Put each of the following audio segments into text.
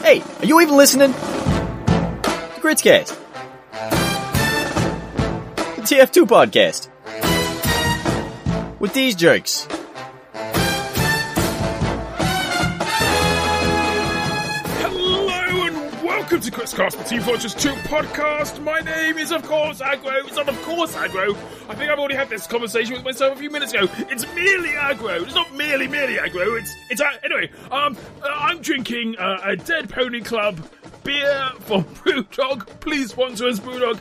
Hey, are you even listening? The KritzKast. The TF2 podcast. With these jerks. Hello and welcome to KritzKast, the Team Fortress 2 podcast. My name is, of course, Aggro. It's not, of course, Aggro. I think I've already had this conversation with myself a few minutes ago. It's merely Aggro. It's not merely Aggro. Anyway, I'm drinking a Dead Pony Club beer for Brewdog. Please sponsor us, Brewdog.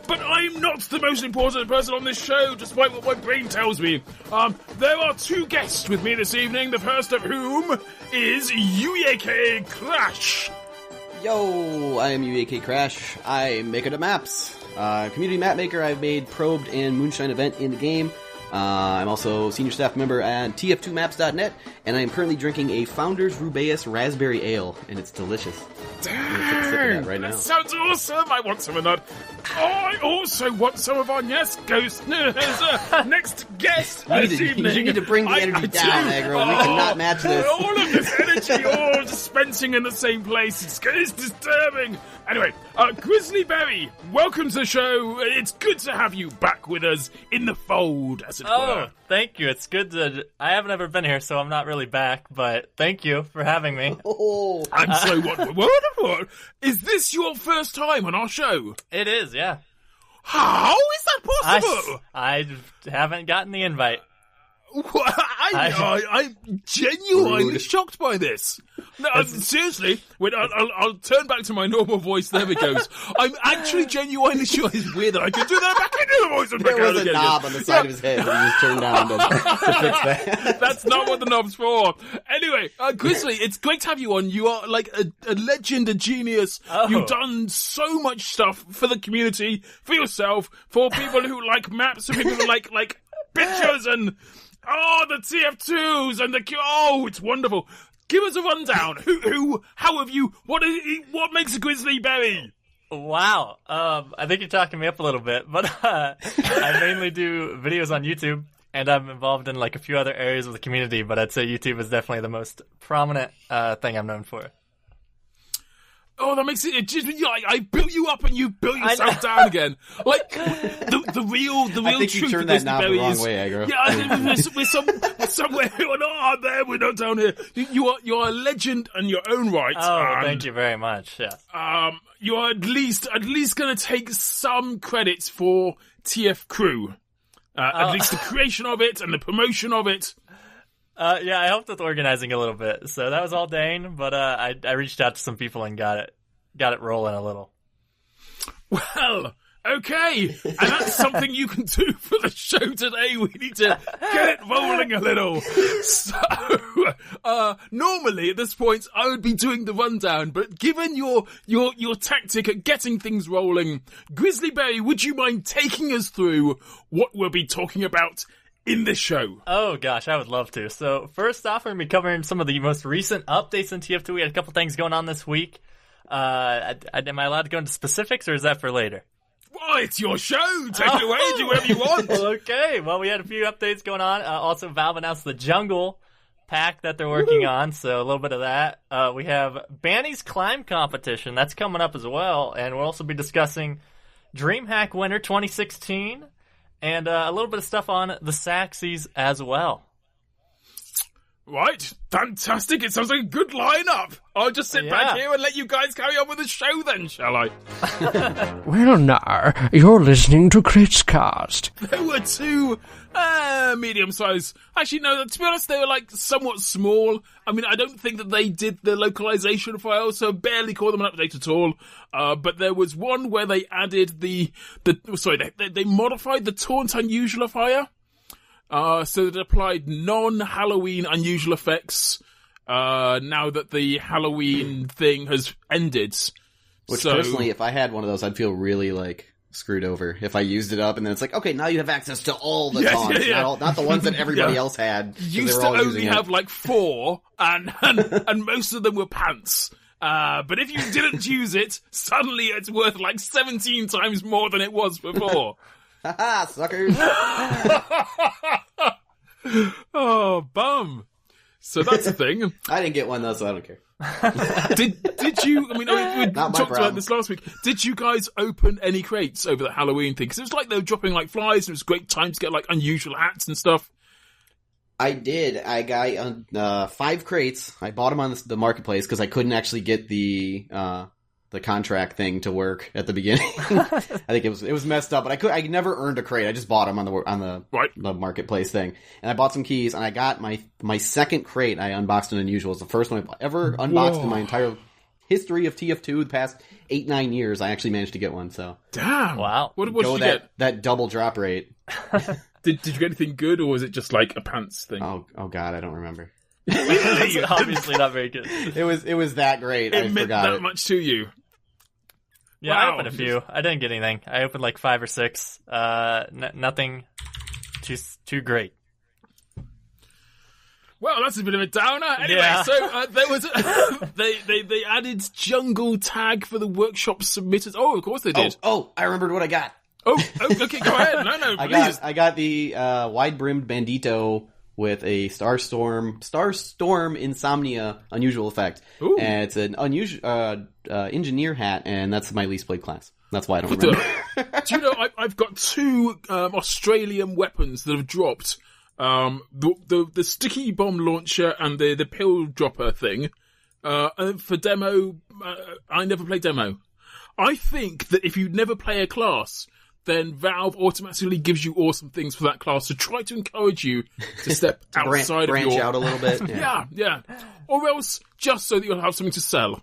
But I'm not the most important person on this show, despite what my brain tells me. There are two guests with me this evening, the first of whom is UEK Crash. Yo, I am UEK Crash. I make the maps. Community map maker. I've made Probed and Moonshine event in the game. I'm also senior staff member at tf2maps.net, and I am currently drinking a Founders Rubaeus Raspberry Ale, and it's delicious. Dang, that sounds awesome. I want some of that. I also want some of our next guest this evening. You need to bring the energy down, Aggro. We cannot match this. All of this energy all dispensing in the same place. It's disturbing. Anyway, Grizzly Berry, welcome to the show. It's good to have you back with us in the fold, as it were. Thank you. It's good to... I haven't ever been here, so I'm not really back, but thank you for having me. I'm so wonderful. Is this your first time on our show? It is, yeah. How is that possible? I haven't gotten the invite. I'm genuinely shocked by this. No, seriously, wait, I'll turn back to my normal voice. There it goes. I'm actually genuinely sure it's weird that I can do that back into the voice. And there was a knob on the side of his head that he just turned down to fix that. That's not what the knob's for. Anyway, Grizzly, it's great to have you on. You are like a legend, a genius. You've done so much stuff for the community, for yourself, for people who like maps, for people who like pictures and... the TF2s and it's wonderful. Give us a rundown. How have you, what makes a Grizzly Berry? Wow. I think you're talking me up a little bit, but, I mainly do videos on YouTube, and I'm involved in like a few other areas of the community, but I'd say YouTube is definitely the most prominent, thing I'm known for. Oh, that makes it just, I built you up and you built yourself down again. Like, the real I think truth you turned that knob the wrong way, Aggro. Yeah, we're somewhere, we're not out there, we're not down here. You're a legend in your own right. Thank you very much, yeah. You're at least gonna take some credits for TF Crew. At least the creation of it and the promotion of it. Yeah, I helped with organizing a little bit, so that was all Dane, but I reached out to some people and got it rolling a little. Well, okay, and that's something you can do for the show today. We need to get it rolling a little. So, normally at this point I would be doing the rundown, but given your tactic at getting things rolling, Grizzly Berry, would you mind taking us through what we'll be talking about in this show? Oh gosh, I would love to. So first off, we're going to be covering some of the most recent updates in TF2. We had a couple things going on this week. Am I allowed to go into specifics, or is that for later? Well, it's your show. Take it away. Do whatever you want. Okay. Well, we had a few updates going on. Also, Valve announced the Jungle pack that they're working on, so a little bit of that. We have Banny's Climb competition. That's coming up as well, and we'll also be discussing DreamHack Winter 2016. And a little bit of stuff on the Saxies as well. Right, fantastic. It sounds like a good lineup. I'll just sit back here and let you guys carry on with the show then, shall I? Well, now, you're listening to KritzKast. There were two medium-sized... Actually, no, to be honest, they were like somewhat small. I mean, I don't think that they did the localization file, so barely call them an update at all. But there was one where they added they modified the Taunt Unusualifier. So it applied non-Halloween unusual effects, now that the Halloween thing has ended. Which, personally, if I had one of those, I'd feel really, screwed over if I used it up, and then it's like, okay, now you have access to all the taunts, not the ones that everybody else had. You used to only have, 4, and most of them were pants. But if you didn't use it, suddenly it's worth, 17 times more than it was before. Haha, suckers! Oh, bum. So that's a thing. I didn't get one though, so I don't care. Did you? I mean, we Not my talked about problem. this last week. Did you guys open any crates over the Halloween thing? Because it was like they were dropping like flies, and it was a great time to get like unusual hats and stuff. I did. I got 5 crates. I bought them on the marketplace because I couldn't actually get the contract thing to work at the beginning. I think it was messed up, but I never earned a crate. I just bought them on the marketplace thing, and I bought some keys, and I got my second crate. I unboxed an unusual. It's the first one I ever unboxed in my entire history of TF2. The past 8-9 years, I actually managed to get one. So damn, wow! What did you get? That double drop rate. Did you get anything good, or was it just like a pants thing? Oh God, I don't remember. It's obviously not very good. It was that great. I meant forgot that it. much to you. Yeah, Wow. I opened a few. I didn't get anything. I opened like 5 or 6. Nothing too great. Well, that's a bit of a downer. Anyway, Yeah. so there was they added jungle tag for the workshop submitters. Oh, of course they did. Oh, I remembered what I got. Oh, okay, go ahead. No, please. I got the wide-brimmed bandito with a Starstorm Insomnia unusual effect. Ooh. And it's an unusual engineer hat, and that's my least played class. That's why I don't remember. Do you know, I've got 2 Australian weapons that have dropped. The sticky bomb launcher and the pill dropper thing. And for demo, I never played demo. I think that if you never play a class, then Valve automatically gives you awesome things for that class to try to encourage you to step outside branch of your... out a little bit. Yeah. Or else just so that you'll have something to sell.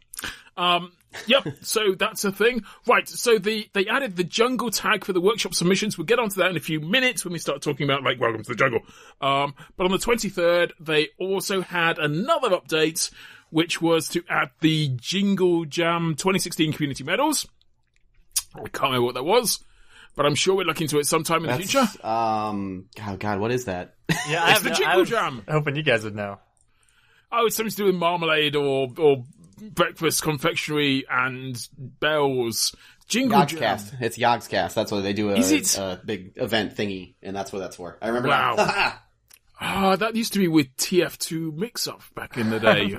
Yep, so that's a thing. Right, so they added the jungle tag for the workshop submissions. We'll get onto that in a few minutes when we start talking about, like, Welcome to the Jungle. But on the 23rd, they also had another update, which was to add the Jingle Jam 2016 Community Medals. I can't remember what that was, but I'm sure we'll look into it sometime in the future. Oh God, what is that? Yeah, It's the Jingle Jam. Hoping you guys would know. Oh, it's something to do with marmalade or breakfast confectionery and bells. Jingle Jam. Yogscast. It's Yogscast. That's what they do. Is it? A big event thingy, and that's what that's for. I remember Wow. now. Ah, that used to be with TF2 Mix-Up back in the day.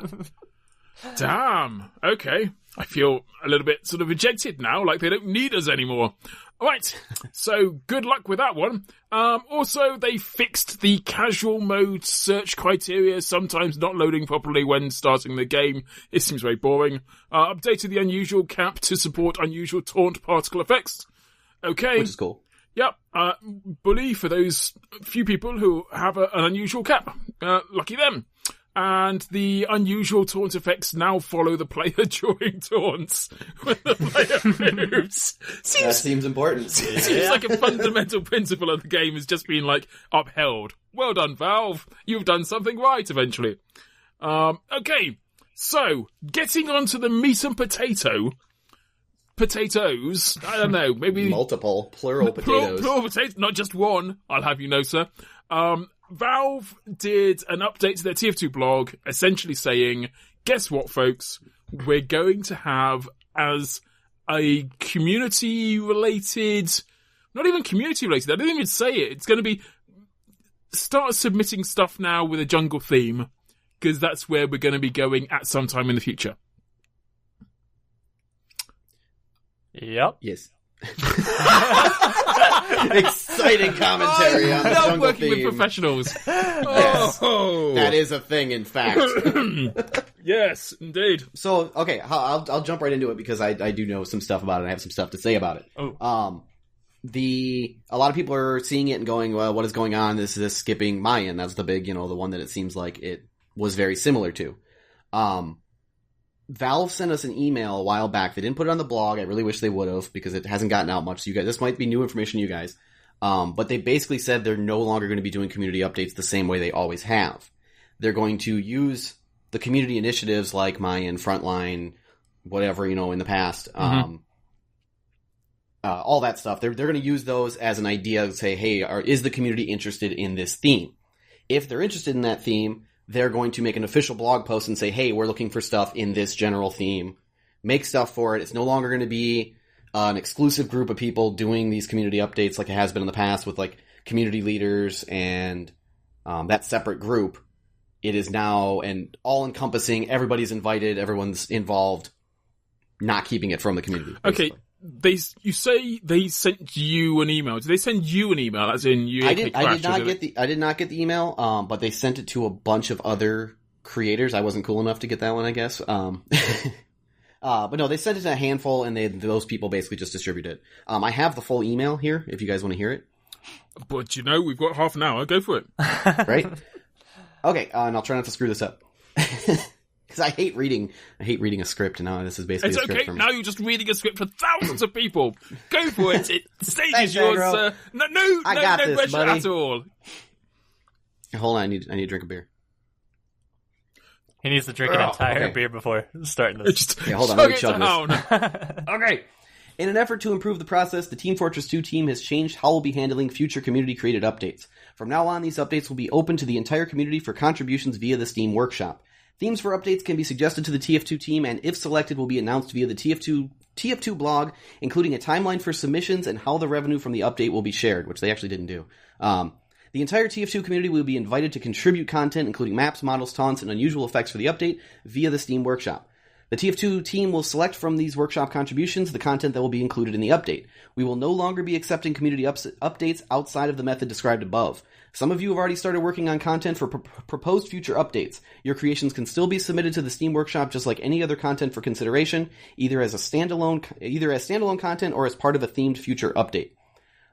Damn. Okay. I feel a little bit sort of ejected now, like they don't need us anymore. Alright, so good luck with that one. Also, they fixed the casual mode search criteria, sometimes not loading properly when starting the game. It seems very boring. Updated the unusual cap to support unusual taunt particle effects. Okay. Which is cool. Yep. Bully for those few people who have an unusual cap. Lucky them. And the unusual taunt effects now follow the player during taunts when the player moves. That seems important. Seems like a fundamental principle of the game is just being, like, upheld. Well done, Valve. You've done something right eventually. Okay. So, getting onto the meat and potatoes. I don't know, maybe... Multiple, plural potatoes. Plural potatoes, not just one, I'll have you know, sir. Valve did an update to their TF2 blog, essentially saying, guess what, folks? We're going to have, as a community-related... Not even community-related, I didn't even say it. It's going to be... Start submitting stuff now with a jungle theme, because that's where we're going to be going at some time in the future. Yep. Yes. Exciting commentary on the Love jungle working theme. with professionals. Yes. Oh. That is a thing, in fact. Yes, indeed. So, okay, I'll jump right into it because I do know some stuff about it. I have some stuff to say about it. Oh. A lot of people are seeing it and going, well, what is going on? This is skipping Mayan. That's the big, the one that it seems like it was very similar to. Valve sent us an email a while back. They didn't put it on the blog. I really wish they would have because it hasn't gotten out much. So you guys, this might be new information to you guys. But they basically said they're no longer going to be doing community updates the same way they always have. They're going to use the community initiatives like Mayan, Frontline, whatever, in the past. All that stuff. They're going to use those as an idea to say, hey, is the community interested in this theme? If they're interested in that theme, they're going to make an official blog post and say, hey, we're looking for stuff in this general theme. Make stuff for it. It's no longer going to be an exclusive group of people doing these community updates like it has been in the past with, like, community leaders and that separate group. it is now an all-encompassing, everybody's invited, everyone's involved, not keeping it from the community. Okay, you say they sent you an email. Did they send you an email, as in you? I did not get the email, but they sent it to a bunch of other creators. I wasn't cool enough to get that one, I guess. But no, they sent it to a handful, and those people basically just distribute it. I have the full email here, if you guys want to hear it. But we've got half an hour. Go for it. Right? Okay, and I'll try not to screw this up. Because I hate reading a script, and now this is basically a script for me. Now you're just reading a script for thousands of people. Go for it. The stage Thanks, is yours. Agro. No pressure buddy. at all. Hold on, I need to drink a beer. He needs to drink an entire beer before starting this. Hold on, let me chug down. this. Okay. In an effort to improve the process, the Team Fortress 2 team has changed how we'll be handling future community-created updates. From now on, these updates will be open to the entire community for contributions via the Steam Workshop. Themes for updates can be suggested to the TF2 team, and if selected, will be announced via the TF2 blog, including a timeline for submissions and how the revenue from the update will be shared, which they actually didn't do. The entire TF2 community will be invited to contribute content, including maps, models, taunts, and unusual effects for the update via the Steam Workshop. The TF2 team will select from these workshop contributions the content that will be included in the update. We will no longer be accepting community updates outside of the method described above. Some of you have already started working on content for proposed future updates. Your creations can still be submitted to the Steam Workshop just like any other content for consideration, either as standalone content or as part of a themed future update.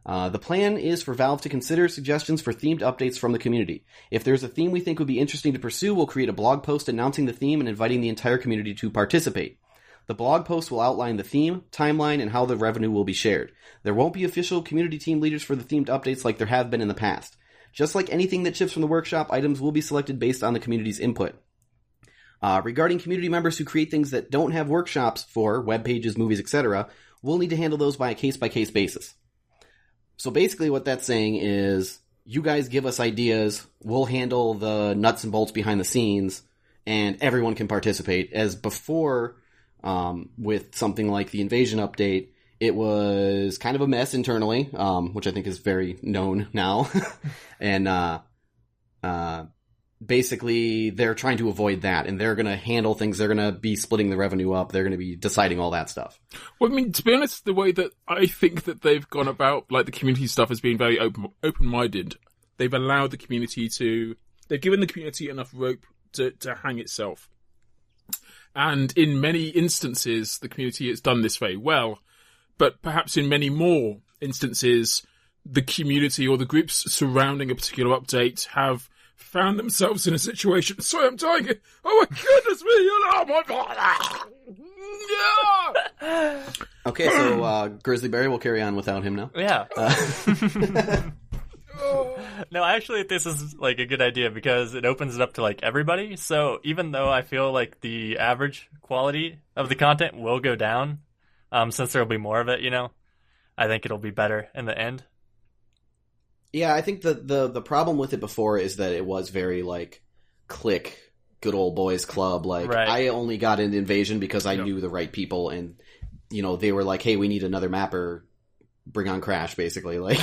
The plan is for Valve to consider suggestions for themed updates from the community. If there's a theme we think would be interesting to pursue, we'll create a blog post announcing the theme and inviting the entire community to participate. The blog post will outline the theme, timeline, and how the revenue will be shared. There won't be official community team leaders for the themed updates like there have been in the past. Just like anything that ships from the workshop, items will be selected based on the community's input. Regarding community members who create things that don't have workshops for, web pages, movies, etc., we'll need to handle those by a case-by-case basis. So basically what that's saying is, you guys give us ideas, we'll handle the nuts and bolts behind the scenes, and everyone can participate. As before, with something like the Invasion update, it was kind of a mess internally, which I think is very known now. And basically, they're trying to avoid that, and they're going to handle things. They're going to be splitting the revenue up. They're going to be deciding all that stuff. Well, I mean, to be honest, the way that I think that they've gone about, like, the community stuff has been very open-minded. They've allowed the community they've given the community enough rope to hang itself. And in many instances, the community has done this very well. But perhaps in many more instances, the community or the groups surrounding a particular update have found themselves in a situation. Sorry, I'm dying. Oh my goodness me! Oh my god! Okay, so Grizzly Berry will carry on without him now. Yeah. No, I actually think this is like a good idea because it opens it up to like everybody. So even though I feel like the average quality of the content will go down, since there'll be more of it, I think it'll be better in the end. Yeah, I think the problem with it before is that it was very, like, click, good old boys club. Like, right. I only got into Invasion because I knew the right people, and, they were like, hey, we need another mapper, bring on Crash, basically. Like,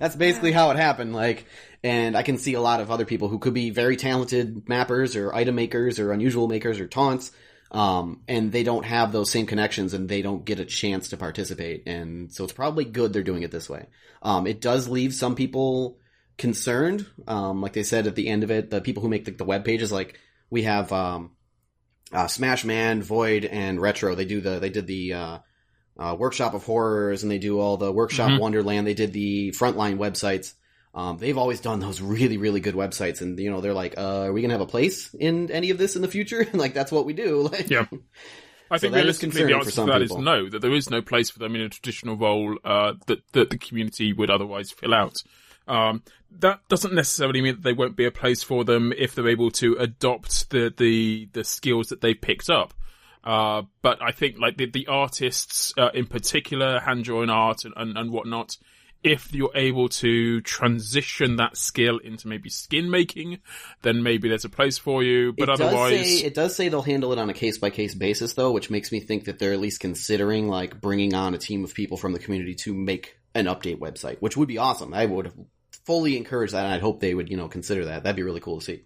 that's basically how it happened. Like, and I can see a lot of other people who could be very talented mappers, or item makers, or unusual makers, or taunts, and they don't have those same connections, and they don't get a chance to participate. And so it's probably good they're doing it this way. It does leave some people concerned. Like they said at the end of it, the people who make the web pages, like we have, Smash Man, Void, and Retro. They did the Workshop of Horrors, and they do all the Workshop Wonderland. They did the Frontline websites. They've always done those really, really good websites, and they're like, are we gonna have a place in any of this in the future? And like, that's what we do. Like, yeah. I think realistically the answer to that is no, that there is no place for them in a traditional role that the community would otherwise fill out. That doesn't necessarily mean that there won't be a place for them if they're able to adopt the skills that they picked up. But I think like the artists in particular, hand-drawn art and whatnot, if you're able to transition that skill into maybe skin making, then maybe there's a place for you. But otherwise... It does say they'll handle it on a case-by-case basis, though, which makes me think that they're at least considering like bringing on a team of people from the community to make an update website, which would be awesome. I would fully encourage that, and I'd hope they would, consider that. That'd be really cool to see.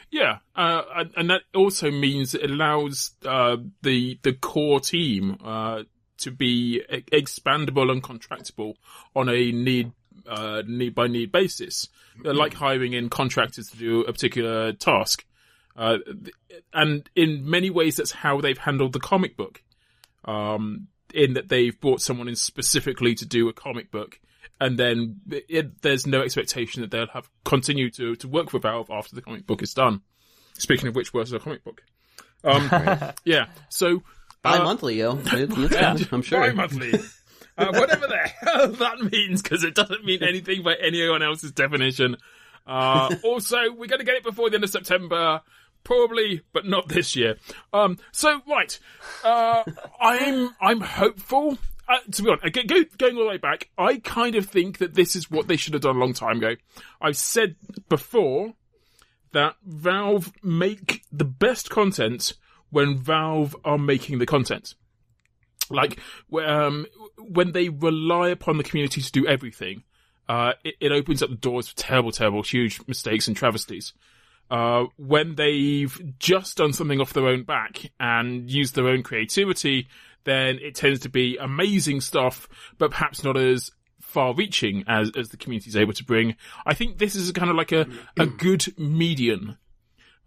Yeah, and that also means it allows the core team to be expandable and contractable on a need by need basis, like hiring in contractors to do a particular task. And in many ways, that's how they've handled the comic book. In that they've brought someone in specifically to do a comic book, and then there's no expectation that they'll have continue to work with Valve after the comic book is done. Speaking of which, where's the comic book? Yeah, so bi-monthly, yo. I'm sure. Bi-monthly. Whatever the hell that means, because it doesn't mean anything by anyone else's definition. Also, we're going to get it before the end of September. Probably, but not this year. Right. I'm hopeful. To be honest, going all the way back, I kind of think that this is what they should have done a long time ago. I've said before that Valve make the best content when Valve are making the content. Like, when they rely upon the community to do everything, it opens up the doors for terrible, terrible, huge mistakes and travesties. When they've just done something off their own back and used their own creativity, then it tends to be amazing stuff, but perhaps not as far-reaching as the community is able to bring. I think this is kind of like a good median.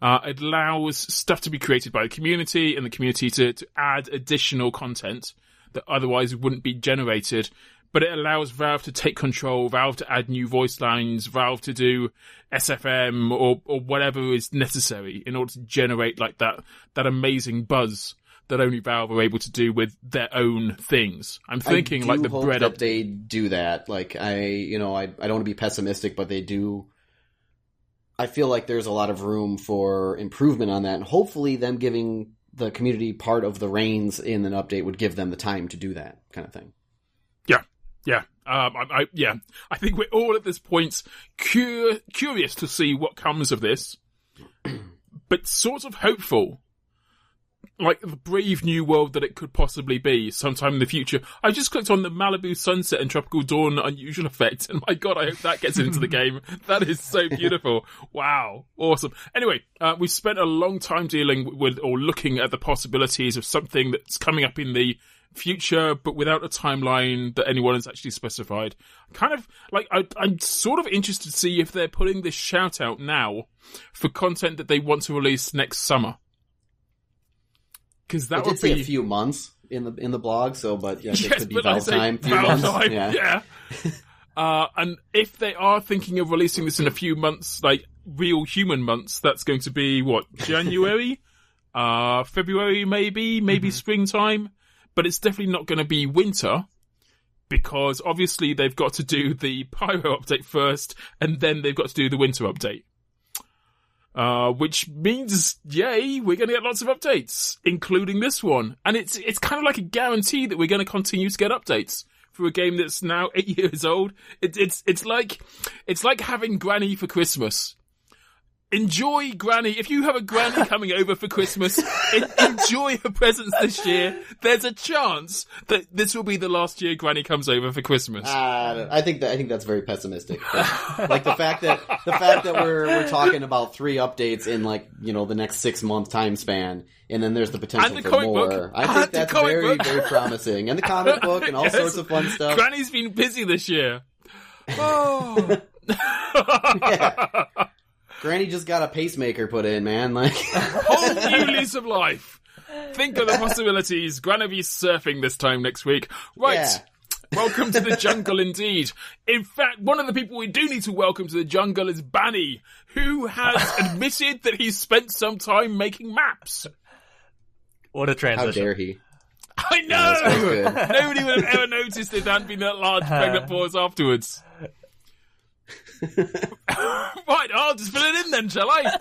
It allows stuff to be created by the community and the community to add additional content that otherwise wouldn't be generated. But it allows Valve to take control, Valve to add new voice lines, Valve to do SFM or whatever is necessary in order to generate like that amazing buzz that only Valve are able to do with their own things. I'm thinking like the bread that they do that. Like I don't want to be pessimistic, but they do. I feel like there's a lot of room for improvement on that, and hopefully them giving the community part of the reins in an update would give them the time to do that kind of thing. Yeah. I think we're all at this point curious to see what comes of this, but sort of hopeful. Like the brave new world that it could possibly be sometime in the future. I just clicked on the Malibu Sunset and Tropical Dawn unusual effect, and my god, I hope that gets into the game. That is so beautiful. Wow. Awesome. Anyway, we've spent a long time dealing with or looking at the possibilities of something that's coming up in the future, but without a timeline that anyone has actually specified. Kind of like I'm sort of interested to see if they're putting this shout out now for content that they want to release next summer. Because that would be a few months in the blog. So, but yeah, yes, it could be Valve time. Yeah. And if they are thinking of releasing this in a few months, like real human months, that's going to be what, January, February, maybe springtime. But it's definitely not going to be winter, because obviously they've got to do the Pyro update first, and then they've got to do the winter update. Which means, yay, we're going to get lots of updates, including this one. And it's kind of like a guarantee that we're going to continue to get updates for a game that's now 8 years old. It's like having Granny for Christmas. Enjoy Granny. If you have a Granny coming over for Christmas, enjoy her presents this year. There's a chance that this will be the last year Granny comes over for Christmas. I think that's very pessimistic. Like the fact that we're talking about 3 updates in the next 6 month time span, and then there's the potential for more. Book. I think that's very, very promising. And the comic book and all sorts of fun stuff. Granny's been busy this year. Oh. Yeah. Granny just got a pacemaker put in, man. Whole new lease of life. Think of the possibilities. Granny be surfing this time next week. Right. Yeah. Welcome to the jungle indeed. In fact, one of the people we do need to welcome to the jungle is Banny, who has admitted that he's spent some time making maps. What a transition. How dare he? I know! Nobody would have ever noticed if there hadn't been that large pregnant pause afterwards. Right, I'll just fill it in then, shall I?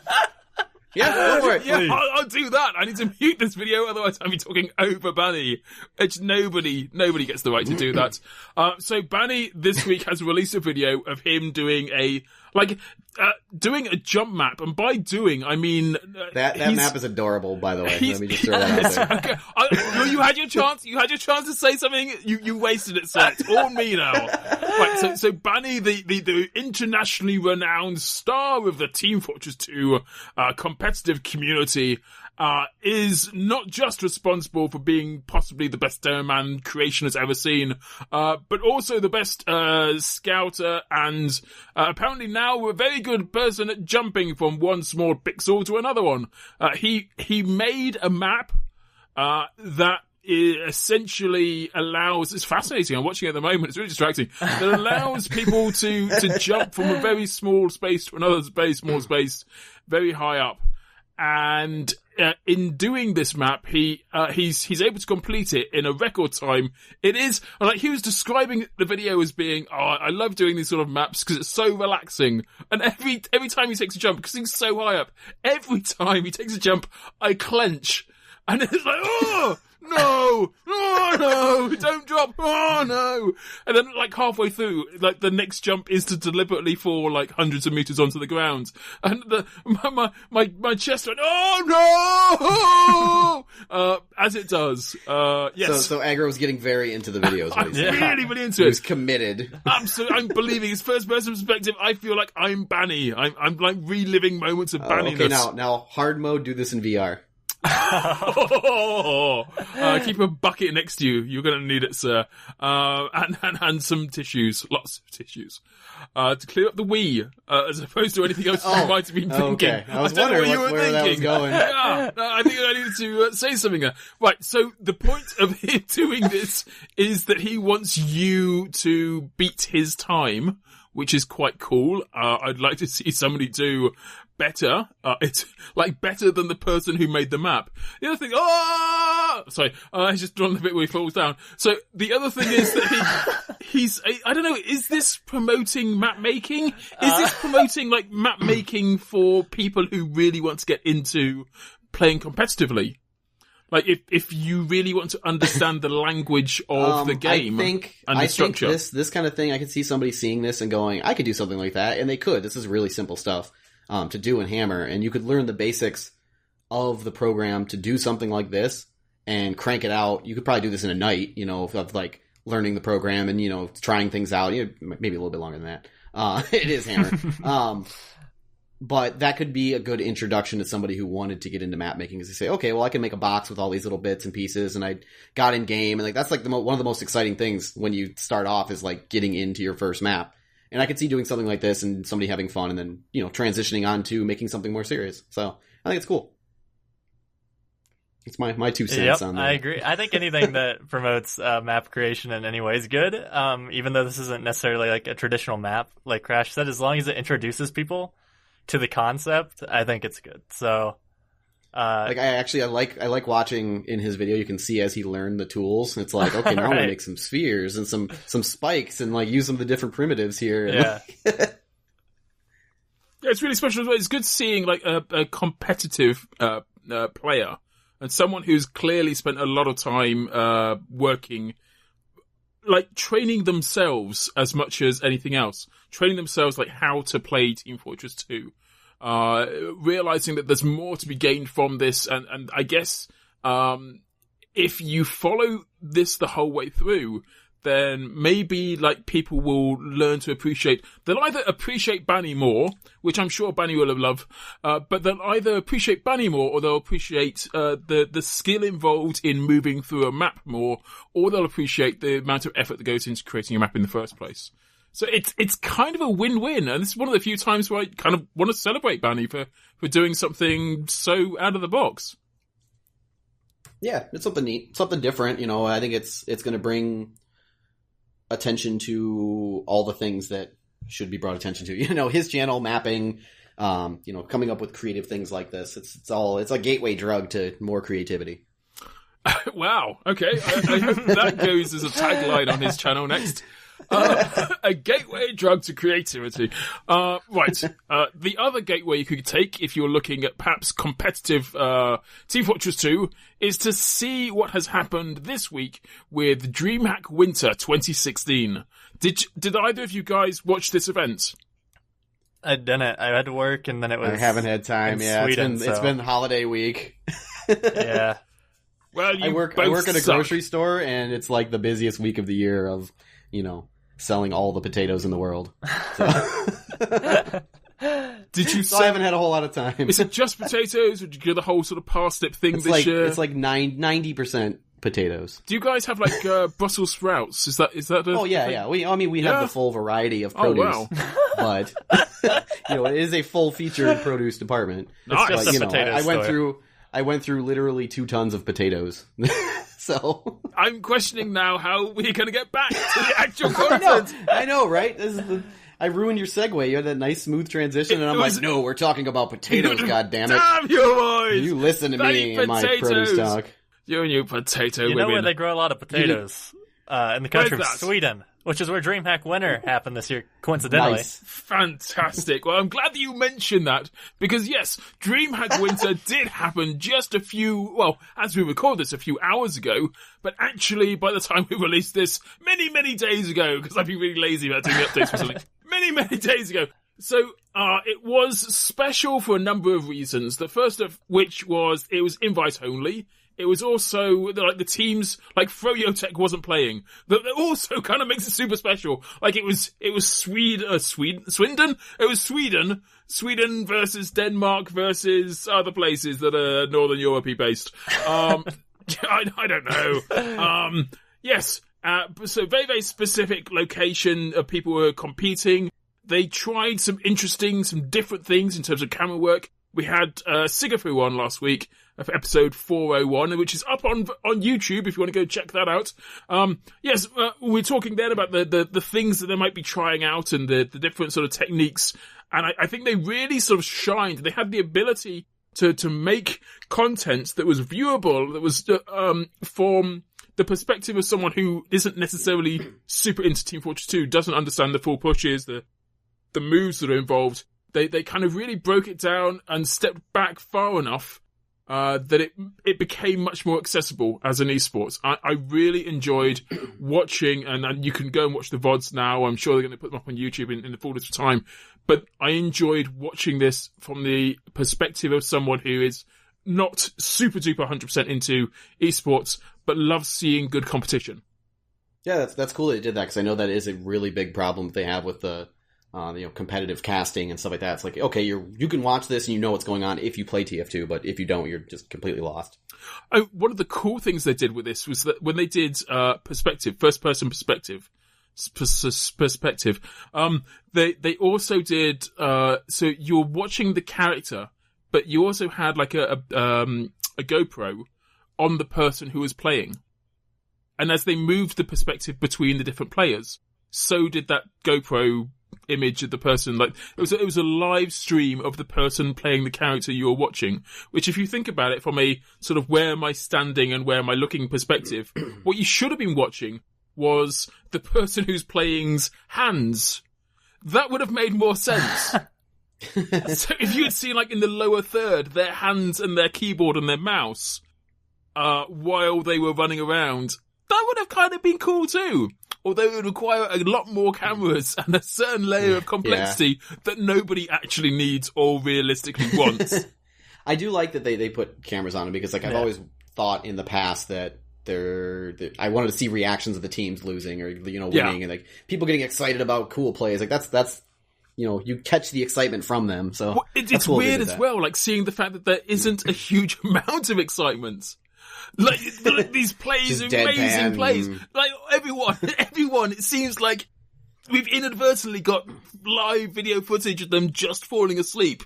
Yeah, go for it. Yeah, I'll do that. I need to mute this video, otherwise I'll be talking over Banny. It's nobody gets the right to do that. So Banny this week has released a video of him doing doing a jump map, and by doing I mean that map is adorable. By the way, let me just throw that out there. Okay. You had your chance. You had your chance to say something. You wasted it. So it's all me now. Right. So Banny, the internationally renowned star of the Team Fortress 2 competitive community, is not just responsible for being possibly the best man creation has ever seen, but also the best scouter, and apparently now a very good person at jumping from one small pixel to another one. He made a map that essentially allows, it's fascinating, I'm watching it at the moment, it's really distracting, that allows people to jump from a very small space to another space, small space, very high up. And in doing this map, he's able to complete it in a record time. It is, like, he was describing the video as being, I love doing these sort of maps because it's so relaxing. And every time he takes a jump, because he's so high up, every time he takes a jump, I clench. And it's like, no, don't drop, no. And then, like, halfway through, like, the next jump is to deliberately fall, like, hundreds of meters onto the ground. And my chest went, oh no! As it does, yes. So Aggro was getting very into the videos. I'm really into it. He was committed. Absolutely, I'm believing his first person perspective. I feel like I'm Banny. I'm like reliving moments of Banniness. Okay, now hard mode, do this in VR. Keep a bucket next to you. You're going to need it, sir. And some tissues, lots of tissues, to clear up the wee, as opposed to anything else you might have been thinking. Okay. I was wondering where that was going. Yeah, I think I needed to say something there. Right. So the point of him doing this is that he wants you to beat his time, which is quite cool. I'd like to see somebody do better. It's like better than the person who made the map. The other thing, sorry, I just drawn the bit where he falls down. So the other thing is that he's, I don't know, is this promoting map making? Is this promoting like map making for people who really want to get into playing competitively? Like, if you really want to understand the language of the game and the structure. I think this kind of thing, I could see somebody seeing this and going, I could do something like that, and they could. This is really simple stuff to do in Hammer, and you could learn the basics of the program to do something like this and crank it out. You could probably do this in a night, of like learning the program and, trying things out. Maybe a little bit longer than that. It is Hammer. But that could be a good introduction to somebody who wanted to get into map making, because they say, okay, well, I can make a box with all these little bits and pieces, and I got in game, and like that's like one of the most exciting things when you start off is like getting into your first map. And I could see doing something like this and somebody having fun, and then transitioning on to making something more serious. So I think it's cool. It's my 2 cents on that. I agree. I think anything that promotes map creation in any way is good. Even though this isn't necessarily like a traditional map, like Crash said, as long as it introduces people to the concept, I think it's good. So, I like watching in his video. You can see as he learned the tools. It's like, okay, now I'm gonna make some spheres and some spikes and like use some of the different primitives here. Yeah. Yeah, it's really special as well. It's good seeing like a competitive player and someone who's clearly spent a lot of time working, like training themselves as much as anything else. Training themselves like how to play Team Fortress 2. Realizing that there's more to be gained from this, and I guess if you follow this the whole way through, then maybe like people will learn to appreciate. They'll either appreciate Banny more, which I'm sure Banny will love, but they'll either appreciate Banny more, or they'll appreciate the skill involved in moving through a map more, or they'll appreciate the amount of effort that goes into creating a map in the first place. So it's kind of a win-win, and this is one of the few times where I kind of want to celebrate Banny for doing something so out of the box. Yeah, it's something neat, something different. I think it's going to bring attention to all the things that should be brought attention to. His channel, mapping, coming up with creative things like this. It's a gateway drug to more creativity. Wow. Okay. I hope that goes as a tagline on his channel next. A gateway drug to creativity. Right. The other gateway you could take if you're looking at perhaps competitive Team Fortress 2 is to see what has happened this week with DreamHack Winter 2016. Did either of you guys watch this event? I didn't. I had to work, and then it was. I haven't had time. Yeah, Sweden, it's been holiday week. Yeah. Well, I work at a grocery store, and it's like the busiest week of the year of, selling all the potatoes in the world. So. Did you? So I haven't had a whole lot of time. Is it just potatoes, or did you do the whole sort of parsnip thing this year? It's like 90% potatoes. Do you guys have like Brussels sprouts? Is that? Oh yeah. We have the full variety of produce. Oh wow. But it is a full featured produce department. Nice. It's just a potato I went through literally 2 tons of potatoes. So I'm questioning now how we're going to get back to the actual content. I know, right? I ruined your segue. You had that nice smooth transition, and I'm like, no, we're talking about potatoes, goddammit. Damn you boys! You listen to me and my produce talk. You and your potato You women. know where they grow a lot of potatoes? In the country of Where's that? Sweden, which is where DreamHack Winter happened this year, coincidentally. Nice. Fantastic. Well, I'm glad that you mentioned that, because yes, DreamHack Winter did happen just as we record this, a few hours ago, but actually, by the time we released this, many, many days ago, because I've been really lazy about doing updates for something, many, many days ago. So, it was special for a number of reasons. The first of which was, it was invite only. It was also, like, the teams, like, Froyotech wasn't playing. That also kind of makes it super special. Like, it was Sweden? It was Sweden versus Denmark versus other places that are Northern Europe-y based. I don't know. Yes. So very, very specific location of people who are competing. They tried some different things in terms of camera work. We had Sigafu on last week for episode 401, which is up on YouTube if you want to go check that out. Yes, we're talking then about the things that they might be trying out and the different sort of techniques. And I think they really sort of shined. They had the ability to make content that was viewable, that was from the perspective of someone who isn't necessarily super into Team Fortress 2, doesn't understand the full pushes, the moves that are involved. They kind of really broke it down and stepped back far enough that it became much more accessible as an esports. I really enjoyed watching, and you can go and watch the VODs now. I'm sure they're going to put them up on YouTube in the fullness of time. But I enjoyed watching this from the perspective of someone who is not super duper 100% into esports, but loves seeing good competition. Yeah, that's cool that you did that, because I know that is a really big problem they have with the competitive casting and stuff like that. It's like, okay, you can watch this and you know what's going on if you play TF2, but if you don't, you're just completely lost. One of the cool things they did with this was that when they did first-person perspective, they also did, so you're watching the character, but you also had like a GoPro on the person who was playing. And as they moved the perspective between the different players, so did that GoPro image of the person. Like it was a live stream of the person playing the character you were watching, which if you think about it from a sort of where am I standing and where am I looking perspective, what you should have been watching was the person who's playing's hands. That would have made more sense. So if you had seen like in the lower third their hands and their keyboard and their mouse while they were running around, that would have kind of been cool too. Although it would require a lot more cameras and a certain layer of complexity that nobody actually needs or realistically wants. I do like that they put cameras on them, because like I've always thought in the past that I wanted to see reactions of the teams losing or winning, and like people getting excited about cool plays. Like that's you catch the excitement from them. So it's cool weird as well, like seeing the fact that there isn't a huge amount of excitement. Like these plays, amazing plays. Like everyone, it seems like we've inadvertently got live video footage of them just falling asleep.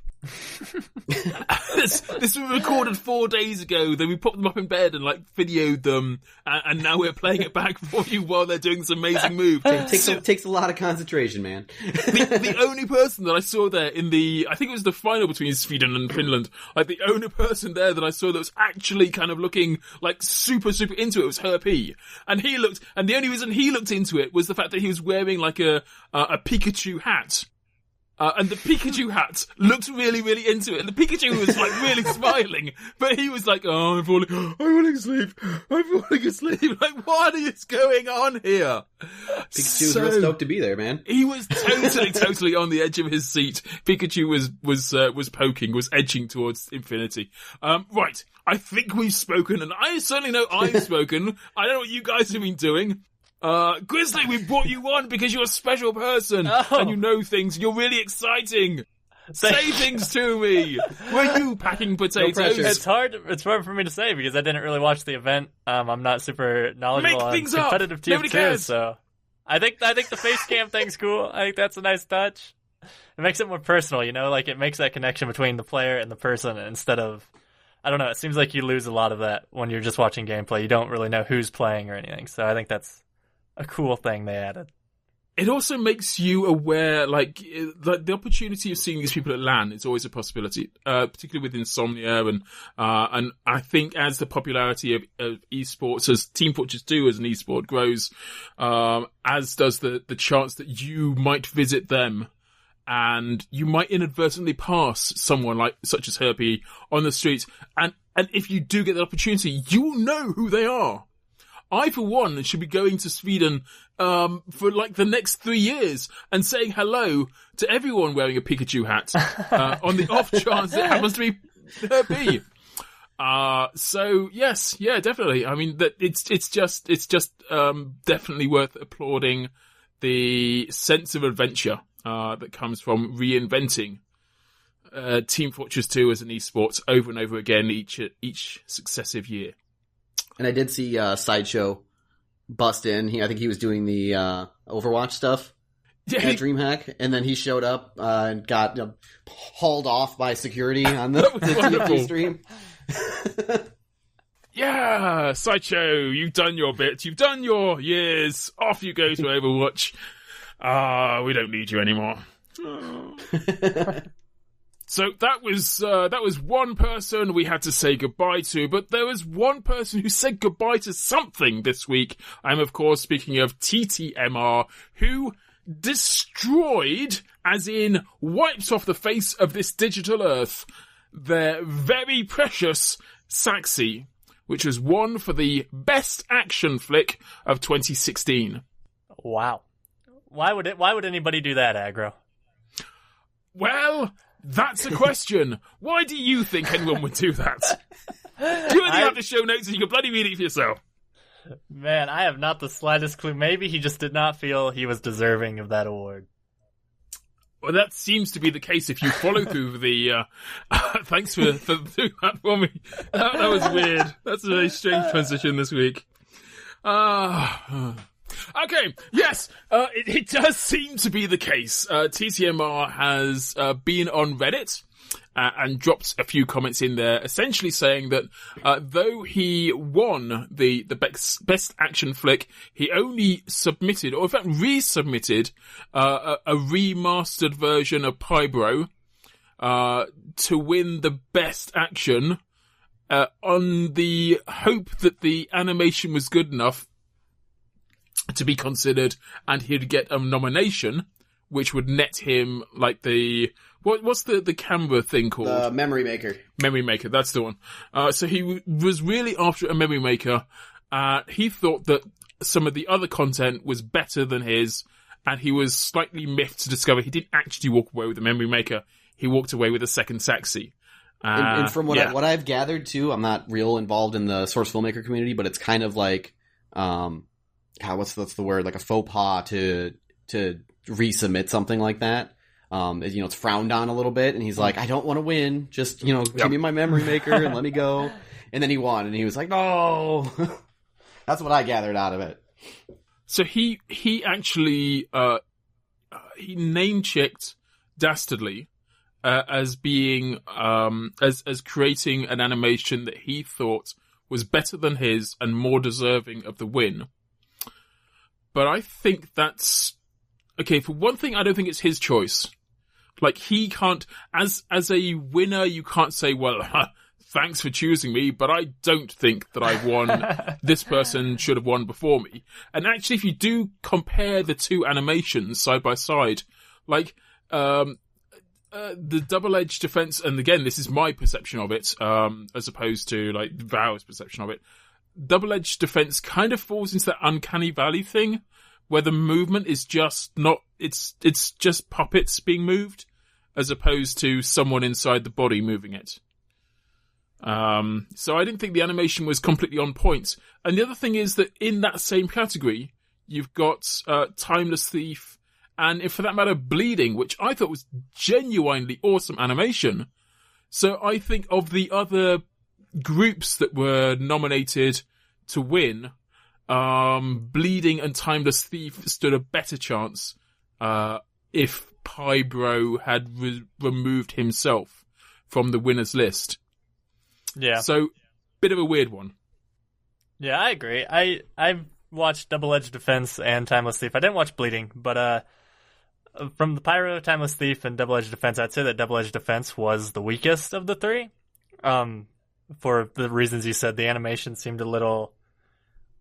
this was recorded 4 days ago. Then we put them up in bed and like videoed them, and now we're playing it back for you while they're doing this amazing move. Takes a lot of concentration, man. The only person that I saw there I think it was the final between Sweden and Finland, like the only person there that I saw that was actually kind of looking like super into it was Herpy, and the only reason he looked into it was the fact that he was wearing like a Pikachu hat. And the Pikachu hat looked really, really into it. And the Pikachu was like really smiling, but he was like, "Oh, I'm falling asleep. Like, what is going on here?" Pikachu's real stoked to be there, man. He was totally on the edge of his seat. Pikachu was edging towards infinity. Right. I think we've spoken, and I certainly know I've spoken. I don't know what you guys have been doing. Grizzly, we brought you on because you're a special person and you know things. You're really exciting. Say things to me. Were you packing potatoes? It's hard for me to say because I didn't really watch the event. I'm not super knowledgeable on competitive TF2, so I think the face cam thing's cool. I think that's a nice touch. It makes it more personal, you know, like it makes that connection between the player and the person instead of, I don't know, it seems like you lose a lot of that when you're just watching gameplay. You don't really know who's playing or anything, so I think that's a cool thing they added. It also makes you aware, like the opportunity of seeing these people at LAN is always a possibility, particularly with Insomnia, and I think as the popularity of esports, as Team Fortress 2 as an esport grows, as does the chance that you might visit them, and you might inadvertently pass someone such as Herpy on the streets, and if you do get the opportunity, you will know who they are. I, for one, should be going to Sweden for like the next 3 years and saying hello to everyone wearing a Pikachu hat on the off chance it happens to be Herpy. So yes, yeah, definitely. I mean, that it's just definitely worth applauding the sense of adventure that comes from reinventing Team Fortress 2 as an esports over and over again each successive year. And I did see Sideshow bust in. I think he was doing the Overwatch stuff at DreamHack, and then he showed up and got hauled off by security on the TF2 stream. Yeah, Sideshow, you've done your bit. You've done your years. Off you go to Overwatch. We don't need you anymore. So that was one person we had to say goodbye to, but there was one person who said goodbye to something this week. I'm of course speaking of TTMR, who destroyed, as in wipes off the face of this digital earth, their very precious Saxy, which was won for the best action flick of 2016. Wow. Why would anybody do that, Aggro? Well, that's a question. Why do you think anyone would do that? You only have the show notes and you can bloody read it for yourself. Man, I have not the slightest clue. Maybe he just did not feel he was deserving of that award. Well, that seems to be the case if you follow through the... thanks for doing that for me. That was weird. That's a very strange transition this week. Okay, yes, it does seem to be the case. TTMR has been on Reddit and dropped a few comments in there, essentially saying that though he won the best action flick, he only submitted, or in fact resubmitted, a remastered version of Pybro to win the best action on the hope that the animation was good enough to be considered, and he'd get a nomination, which would net him like the what's the camera thing called? Memory Maker. Memory Maker, that's the one. So he was really after a Memory Maker. He thought that some of the other content was better than his, and he was slightly miffed to discover he didn't actually walk away with a Memory Maker. He walked away with a second Saxy. And from what I've gathered too, I'm not real involved in the Source Filmmaker community, but it's kind of like, what's the word? Like a faux pas to resubmit something like that. It's frowned on a little bit, and he's like, I don't want to win. Just, give me my Memory Maker and let me go. And then he won, and he was like, no. That's what I gathered out of it. So he actually, he name-checked Dastardly as being as creating an animation that he thought was better than his and more deserving of the win. But I think that's okay. For one thing, I don't think it's his choice. Like, he can't, as a winner, you can't say, well, thanks for choosing me, but I don't think that I won. This person should have won before me. And actually, if you do compare the two animations side by side, like, the double-edged defense, and again, this is my perception of it, as opposed to, like, Val's perception of it, double-edged defense kind of falls into that uncanny valley thing, where the movement is just not, it's just puppets being moved, as opposed to someone inside the body moving it. So I didn't think the animation was completely on point. And the other thing is that in that same category, you've got Timeless Thief, and if for that matter, Bleeding, which I thought was genuinely awesome animation. So I think of the other groups that were nominated to win, Bleeding and Timeless Thief stood a better chance if Pybro had removed himself from the winners list. Yeah. So, bit of a weird one. Yeah, I agree. I've watched Double Edged Defense and Timeless Thief. I didn't watch Bleeding, but from the Pyro, Timeless Thief, and Double Edged Defense, I'd say that Double Edged Defense was the weakest of the three. For the reasons you said, the animation seemed a little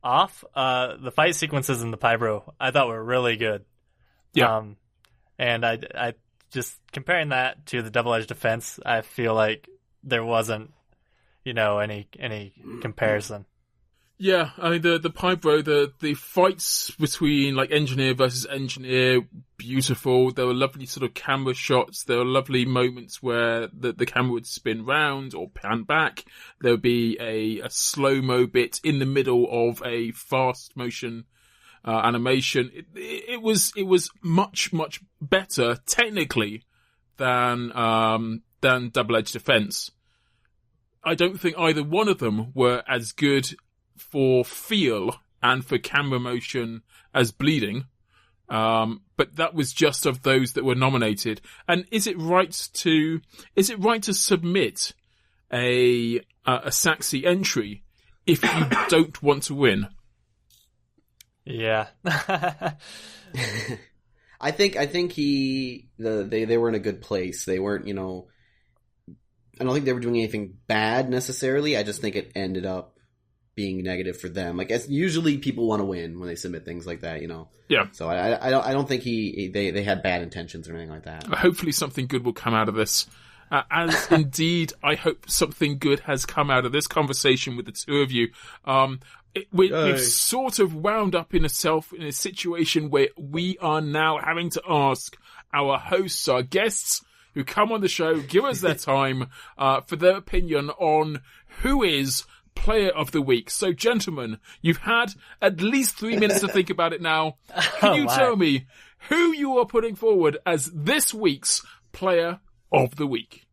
off. The fight sequences in the Pybro I thought were really good. Yeah. And I just comparing that to the Double Edged Defense, I feel like there wasn't, any comparison. Yeah, I mean, the Pybro, the fights between, like, engineer versus engineer, beautiful. There were lovely sort of camera shots. There were lovely moments where the camera would spin round or pan back. There would be a slow-mo bit in the middle of a fast motion animation. It was much, much better, technically, than Double Edged Defense. I don't think either one of them were as good for feel and for camera motion as Bleeding. But that was just of those that were nominated. And is it right to submit a Saxy entry if you don't want to win? Yeah. I think they were in a good place. They weren't, I don't think they were doing anything bad necessarily. I just think it ended up being negative for them. Like, as usually people want to win when they submit things like that, Yeah. So I don't think they had bad intentions or anything like that. Hopefully something good will come out of this. As indeed, I hope something good has come out of this conversation with the two of you. We've sort of wound up in a situation where we are now having to ask our hosts, our guests who come on the show, give us their time for their opinion on who is Player of the Week. So, gentlemen, you've had at least 3 minutes to think about it now. Can you tell me who you are putting forward as this week's Player of the Week?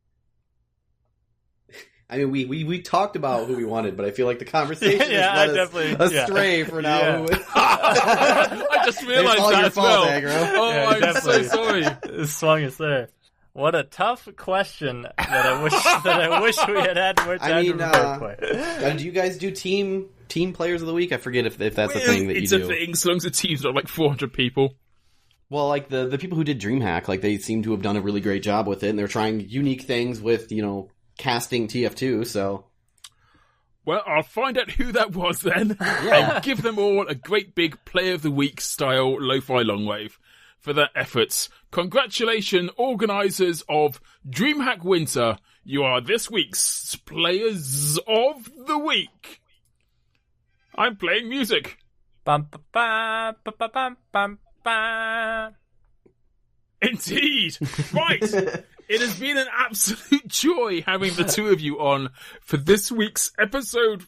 I mean, we talked about who we wanted, but I feel like the conversation has led us astray for now. Yeah. I just realized that as well. Aggro. Oh, Yeah, I'm so sorry. It swung us there. What a tough question that I wish we had more time to prepare for. Do you guys do team players of the week? I forget if that's a thing that you do. It's a thing, as long as the teams are like 400 people. Well, like the people who did DreamHack, like, they seem to have done a really great job with it, and they're trying unique things with, casting TF2, so... Well, I'll find out who that was then, and give them all a great big Player of the Week style lo-fi longwave for their efforts. Congratulations, organisers of DreamHack Winter. You are this week's Players of the Week. I'm playing music. Bum, ba, ba, ba, ba, bum, bum, ba. Indeed. Right. It has been an absolute joy having the two of you on for this week's episode.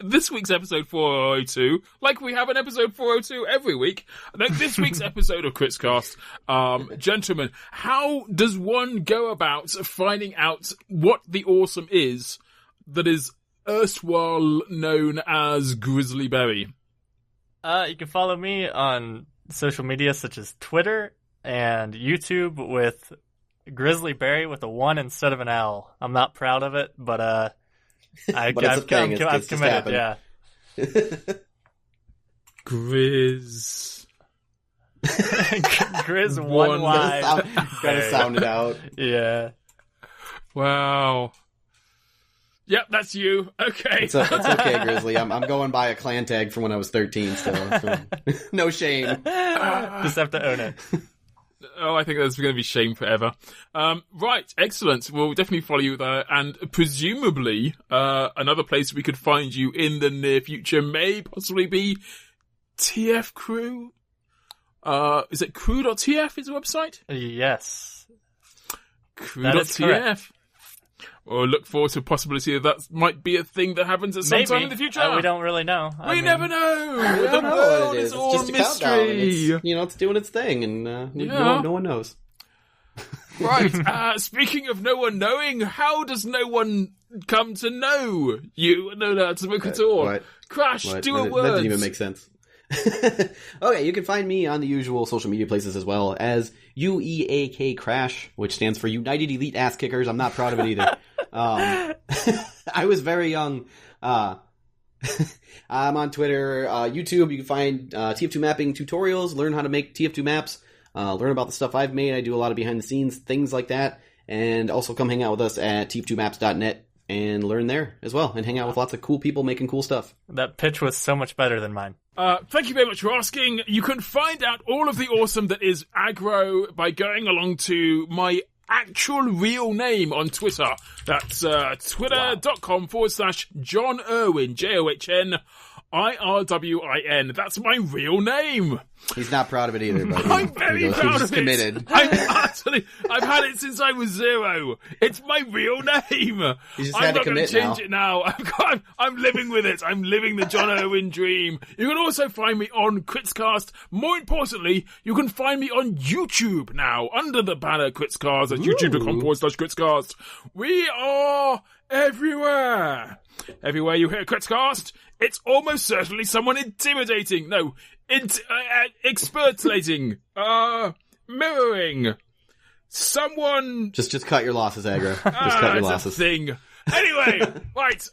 This week's episode 402, like we have an episode 402 every week. Like this week's episode of KritzKast. Gentlemen, how does one go about finding out what the awesome is that is erstwhile known as Grizzly Berry? You can follow me on social media such as Twitter and YouTube with Grizzly Berry with a 1 instead of an L. I'm not proud of it, but But it's a thing. I've It's just committed. happened. Yeah. Grizz. Grizz One. 1 wide. Gotta sound it out. Yeah. Wow. Yep, that's you. Okay. It's okay, Grizzly. I'm going by a clan tag from when I was 13 still. So. No shame. Just have to own it. Oh, I think that's going to be shame forever. Right, excellent. We'll definitely follow you there, and presumably another place we could find you in the near future may possibly be TF Crew. Is it crew.tf is the website? Yes. Crew.tf. That is correct. Or look forward to the possibility that might be a thing that happens at some Maybe. time in the future. We don't really know. We never know. We don't The know world what it is. is It's all just a countdown. And mystery. it's doing its thing, and Yeah. no one knows. Right. Speaking of no one knowing, how does no one come to know you? No, that's a book at all. What? Crash, What? do a That word. didn't even make sense. Okay, you can find me on the usual social media places as well as UEAK Crash, which stands for United Elite Ass Kickers. I'm not proud of it either. I was very young. I'm on Twitter, YouTube. You can find TF2 mapping tutorials, learn how to make TF2 maps, learn about the stuff I've made. I do a lot of behind the scenes things like that, and also come hang out with us at tf2maps.net and learn there as well, and hang out with lots of cool people making cool stuff. That pitch was so much better than mine. Thank you very much for asking. You can find out all of the awesome that is aggro by going along to my actual real name on Twitter. That's twitter.com/John Irwin, JOHNIRWIN. That's my real name. He's not proud of it either, but I'm very proud he's of it. committed. I've had it since I was 0. It's my real name. You just I'm had to not going to commit change now. it now. I'm living with it. I'm living the John Irwin dream. You can also find me on KritzKast. More importantly, you can find me on YouTube now under the banner KritzKast. That's youtube.com/KritzKast. We are everywhere. Everywhere you hear KritzKast, it's almost certainly someone intimidating. No, expertlating, mirroring, someone. Just cut your losses, Aggro. Just cut your It's a losses. thing. Anyway, right,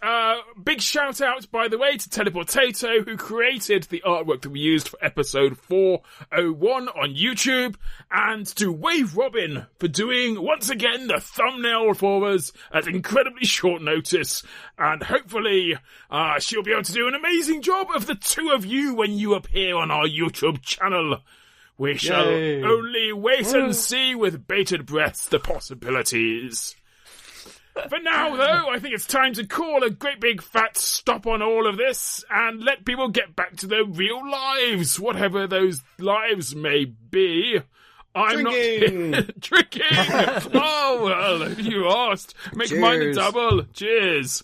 big shout out, by the way, to Teleportato, who created the artwork that we used for episode 401 on YouTube, and to Wave Robin for doing, once again, the thumbnail for us at incredibly short notice, and hopefully, she'll be able to do an amazing job of the two of you when you appear on our YouTube channel. We shall Yay. only wait and see with bated breath the possibilities. For now, though, I think it's time to call a great big fat stop on all of this and let people get back to their real lives, whatever those lives may be. I'm Drinking. not drinking. Oh well, if you asked, make mine a Cheers. double. Cheers.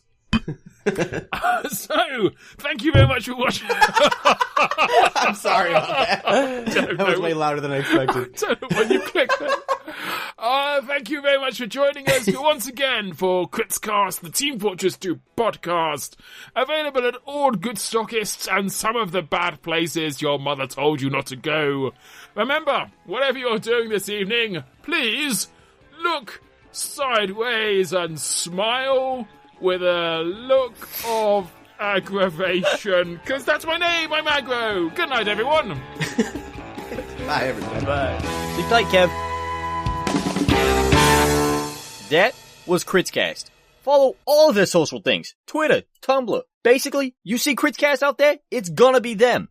So, thank you very much for watching. I'm sorry about that. That was way louder than I expected. When you click that. Thank you very much for joining us once again for KritzKast, the Team Fortress 2 podcast. Available at all good stockists and some of the bad places your mother told you not to go. Remember, whatever you're doing this evening, please look sideways and smile with a look of aggravation. Because that's my name, I'm Aggro. Good night, everyone. Bye, everybody. Bye. Sleep tight, Kev. That was KritzKast. Follow all of their social things. Twitter, Tumblr. Basically, you see KritzKast out there, it's gonna be them.